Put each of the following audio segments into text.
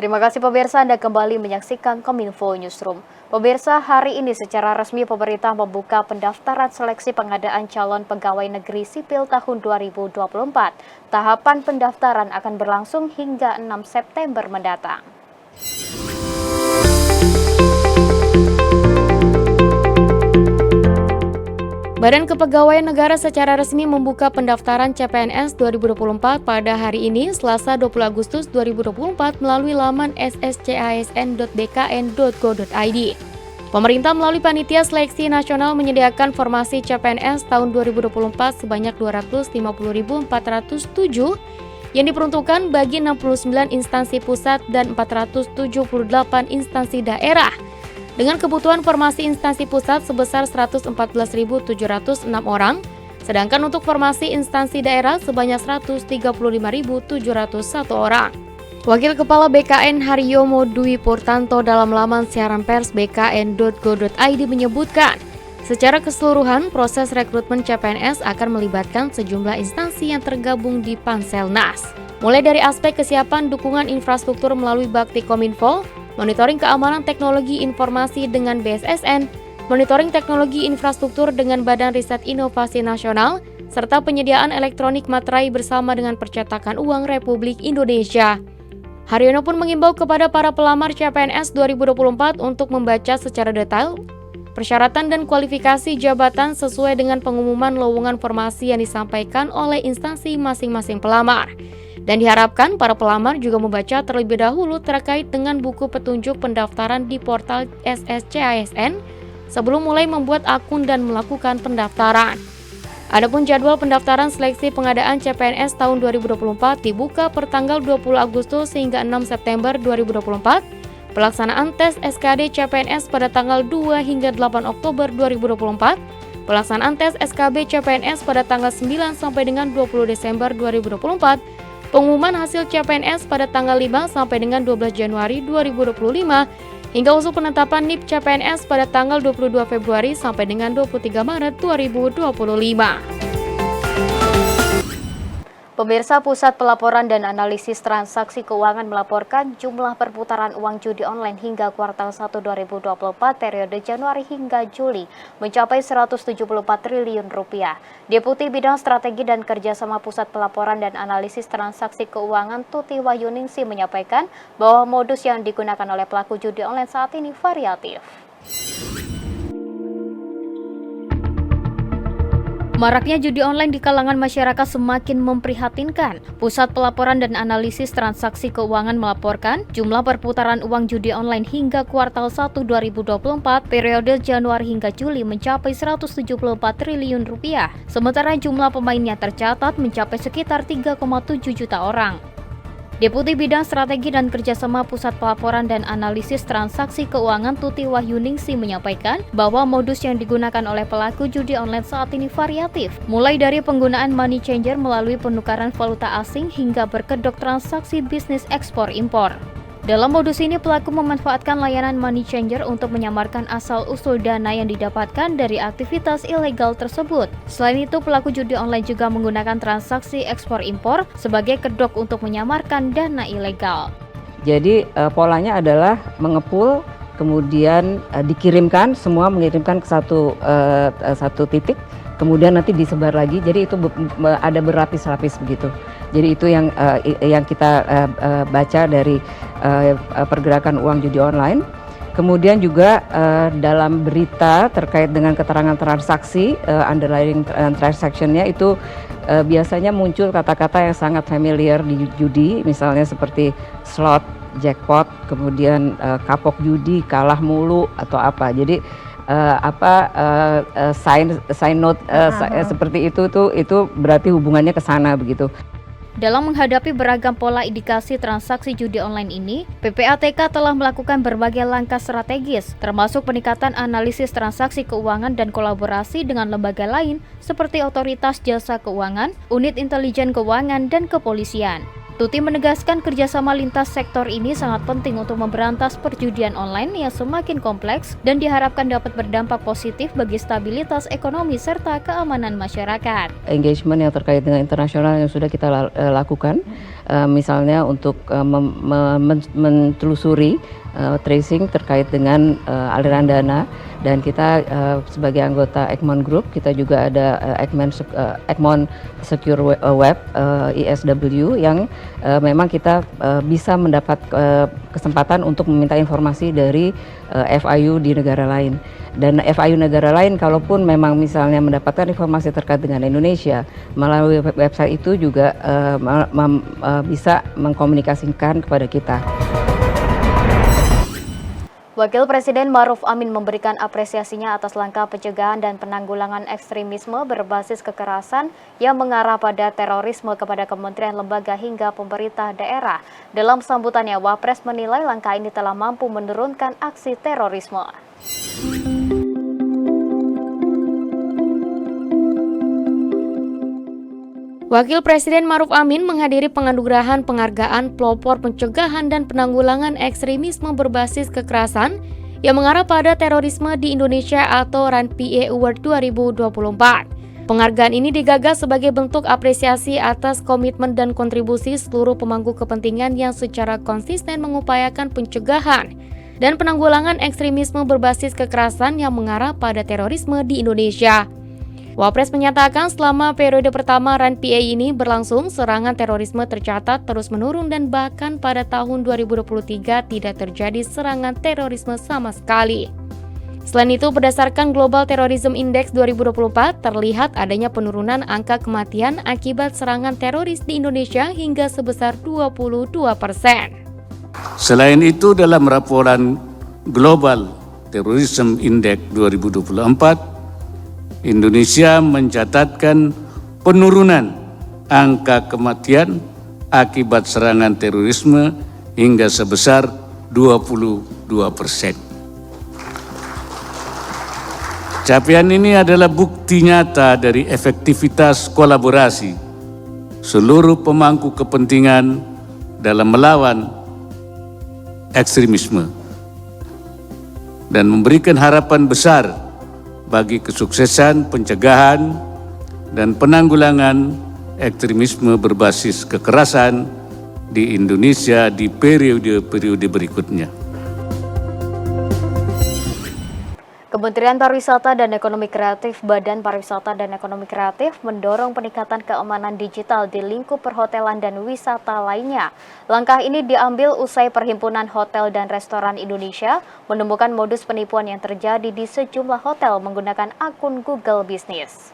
Terima kasih pemirsa, Anda kembali menyaksikan Kominfo Newsroom. Pemirsa, hari ini secara resmi pemerintah membuka pendaftaran seleksi pengadaan calon pegawai negeri sipil tahun 2024. Tahapan pendaftaran akan berlangsung hingga 6 September mendatang. Badan Kepegawaian Negara secara resmi membuka pendaftaran CPNS 2024 pada hari ini, Selasa 20 Agustus 2024 melalui laman sscisn.bkn.go.id. Pemerintah melalui Panitia Seleksi Nasional menyediakan formasi CPNS tahun 2024 sebanyak 250.407 yang diperuntukkan bagi 69 instansi pusat dan 478 instansi daerah, dengan kebutuhan formasi instansi pusat sebesar 114.706 orang, sedangkan untuk formasi instansi daerah sebanyak 135.701 orang. Wakil Kepala BKN Haryomo Dwi Purtanto dalam laman siaran pers bkn.go.id menyebutkan, secara keseluruhan proses rekrutmen CPNS akan melibatkan sejumlah instansi yang tergabung di Panselnas, mulai dari aspek kesiapan dukungan infrastruktur melalui Bakti Kominfo, monitoring keamanan teknologi informasi dengan BSSN, monitoring teknologi infrastruktur dengan Badan Riset Inovasi Nasional, serta penyediaan elektronik materai bersama dengan Percetakan Uang Republik Indonesia. Haryono pun mengimbau kepada para pelamar CPNS 2024 untuk membaca secara detail persyaratan dan kualifikasi jabatan sesuai dengan pengumuman lowongan formasi yang disampaikan oleh instansi masing-masing pelamar. Dan diharapkan para pelamar juga membaca terlebih dahulu terkait dengan buku petunjuk pendaftaran di portal SSCISN sebelum mulai membuat akun dan melakukan pendaftaran. Adapun jadwal pendaftaran seleksi pengadaan CPNS tahun 2024 dibuka per tanggal 20 Agustus hingga 6 September 2024, pelaksanaan tes SKD CPNS pada tanggal 2 hingga 8 Oktober 2024, pelaksanaan tes SKB CPNS pada tanggal 9 sampai dengan 20 Desember 2024, pengumuman hasil CPNS pada tanggal 5 sampai dengan 12 Januari 2025, hingga usul penetapan NIP CPNS pada tanggal 22 Februari sampai dengan 23 Maret 2025. Pemirsa, Pusat Pelaporan dan Analisis Transaksi Keuangan melaporkan jumlah perputaran uang judi online hingga kuartal 1 2024 periode Januari hingga Juli mencapai 174 triliun rupiah. Deputi Bidang Strategi dan Kerjasama Pusat Pelaporan dan Analisis Transaksi Keuangan Tuti Wahyuningsi menyampaikan bahwa modus yang digunakan oleh pelaku judi online saat ini variatif. Maraknya judi online di kalangan masyarakat semakin memprihatinkan. Pusat Pelaporan dan Analisis Transaksi Keuangan melaporkan jumlah perputaran uang judi online hingga kuartal 1 2024 periode Januari hingga Juli mencapai 174 triliun rupiah. Sementara jumlah pemainnya tercatat mencapai sekitar 3,7 juta orang. Deputi Bidang Strategi dan Kerjasama Pusat Pelaporan dan Analisis Transaksi Keuangan Tuti Wahyuningsi menyampaikan bahwa modus yang digunakan oleh pelaku judi online saat ini variatif, mulai dari penggunaan money changer melalui penukaran valuta asing hingga berkedok transaksi bisnis ekspor-impor. Dalam modus ini, pelaku memanfaatkan layanan money changer untuk menyamarkan asal-usul dana yang didapatkan dari aktivitas ilegal tersebut. Selain itu, pelaku judi online juga menggunakan transaksi ekspor-impor sebagai kedok untuk menyamarkan dana ilegal. Jadi polanya adalah mengepul, kemudian dikirimkan, semua mengirimkan ke satu titik, kemudian nanti disebar lagi. Jadi itu ada berlapis-lapis begitu. Jadi itu yang kita baca dari pergerakan uang judi online. Kemudian juga dalam berita terkait dengan keterangan transaksi, underlying transaction-nya itu biasanya muncul kata-kata yang sangat familiar di judi, misalnya seperti slot, jackpot, kemudian kapok judi, kalah mulu atau apa. Jadi sign note seperti itu berarti hubungannya ke sana begitu. Dalam menghadapi beragam pola indikasi transaksi judi online ini, PPATK telah melakukan berbagai langkah strategis, termasuk peningkatan analisis transaksi keuangan dan kolaborasi dengan lembaga lain seperti Otoritas Jasa Keuangan, Unit Intelijen Keuangan, dan Kepolisian. Tuti menegaskan kerjasama lintas sektor ini sangat penting untuk memberantas perjudian online yang semakin kompleks dan diharapkan dapat berdampak positif bagi stabilitas ekonomi serta keamanan masyarakat. Engagement yang terkait dengan internasional yang sudah kita lakukan, misalnya untuk mentelusuri tracing terkait dengan aliran dana, dan kita sebagai anggota Egmont Group, kita juga ada Egmont Secure Web (ESW) yang memang kita bisa mendapat kesempatan untuk meminta informasi dari FIU di negara lain. Dan FIU negara lain kalaupun memang misalnya mendapatkan informasi terkait dengan Indonesia melalui website itu juga bisa mengkomunikasikan kepada kita. Wakil Presiden Maruf Amin memberikan apresiasinya atas langkah pencegahan dan penanggulangan ekstremisme berbasis kekerasan yang mengarah pada terorisme kepada kementerian, lembaga hingga pemerintah daerah. Dalam sambutannya, Wapres menilai langkah ini telah mampu menurunkan aksi terorisme. Wakil Presiden Maruf Amin menghadiri penganugerahan penghargaan pelopor pencegahan dan penanggulangan ekstremisme berbasis kekerasan yang mengarah pada terorisme di Indonesia atau RAN-PA Award 2024. Penghargaan ini digagas sebagai bentuk apresiasi atas komitmen dan kontribusi seluruh pemangku kepentingan yang secara konsisten mengupayakan pencegahan dan penanggulangan ekstremisme berbasis kekerasan yang mengarah pada terorisme di Indonesia. Wapres menyatakan selama periode pertama RAN-PA ini berlangsung, serangan terorisme tercatat terus menurun dan bahkan pada tahun 2023 tidak terjadi serangan terorisme sama sekali. Selain itu, berdasarkan Global Terrorism Index 2024, terlihat adanya penurunan angka kematian akibat serangan teroris di Indonesia hingga sebesar 22%. Selain itu, dalam laporan Global Terrorism Index 2024, Indonesia mencatatkan penurunan angka kematian akibat serangan terorisme hingga sebesar 22%. Capaian ini adalah bukti nyata dari efektivitas kolaborasi seluruh pemangku kepentingan dalam melawan ekstremisme dan memberikan harapan besar bagi kesuksesan pencegahan dan penanggulangan ekstremisme berbasis kekerasan di Indonesia di periode-periode berikutnya. Kementerian Pariwisata dan Ekonomi Kreatif, Badan Pariwisata dan Ekonomi Kreatif mendorong peningkatan keamanan digital di lingkup perhotelan dan wisata lainnya. Langkah ini diambil usai Perhimpunan Hotel dan Restoran Indonesia menemukan modus penipuan yang terjadi di sejumlah hotel menggunakan akun Google Business.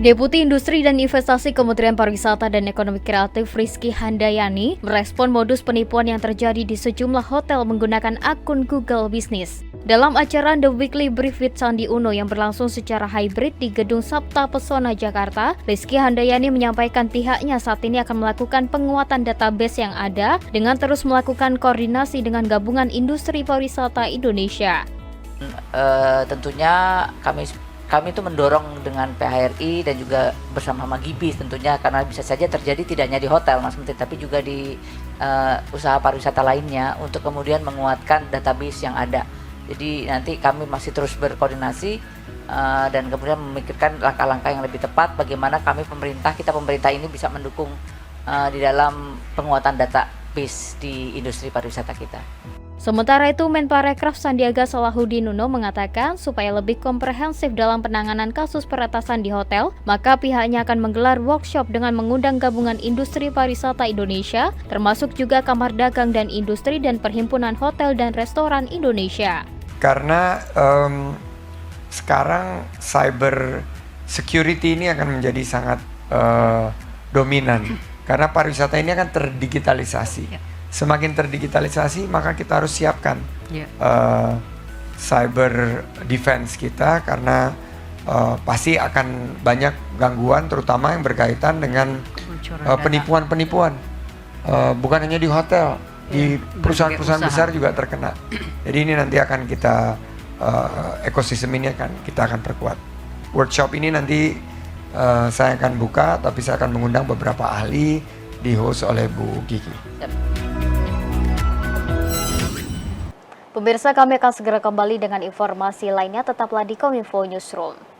Deputi Industri dan Investasi Kementerian Pariwisata dan Ekonomi Kreatif Rizky Handayani merespon modus penipuan yang terjadi di sejumlah hotel menggunakan akun Google Business. Dalam acara The Weekly Brief with Sandi Uno yang berlangsung secara hybrid di Gedung Sabta Pesona Jakarta, Rizky Handayani menyampaikan pihaknya saat ini akan melakukan penguatan database yang ada dengan terus melakukan koordinasi dengan Gabungan Industri Pariwisata Indonesia. Tentunya kami itu mendorong dengan PHRI dan juga bersama Magibis tentunya, karena bisa saja terjadi tidak hanya di hotel Mas Menteri, tapi juga di usaha pariwisata lainnya untuk kemudian menguatkan database yang ada. Jadi nanti kami masih terus berkoordinasi dan kemudian memikirkan langkah-langkah yang lebih tepat bagaimana kita pemerintah ini bisa mendukung di dalam penguatan database di industri pariwisata kita. Sementara itu, Menparekraf Sandiaga Salahuddin Uno mengatakan supaya lebih komprehensif dalam penanganan kasus peretasan di hotel, maka pihaknya akan menggelar workshop dengan mengundang Gabungan Industri Pariwisata Indonesia, termasuk juga Kamar Dagang dan Industri dan Perhimpunan Hotel dan Restoran Indonesia. Karena sekarang cyber security ini akan menjadi sangat dominan, karena pariwisata ini akan terdigitalisasi. Semakin terdigitalisasi, maka kita harus siapkan cyber defense kita, karena pasti akan banyak gangguan, terutama yang berkaitan dengan penipuan-penipuan. Bukan hanya di hotel, di perusahaan-perusahaan besar juga terkena. Jadi ini nanti akan kita ekosistem ini kita akan perkuat. Workshop ini nanti saya akan buka, tapi saya akan mengundang beberapa ahli di host oleh Bu Kiki. Pemirsa, kami akan segera kembali dengan informasi lainnya. Tetaplah di Kominfo Newsroom.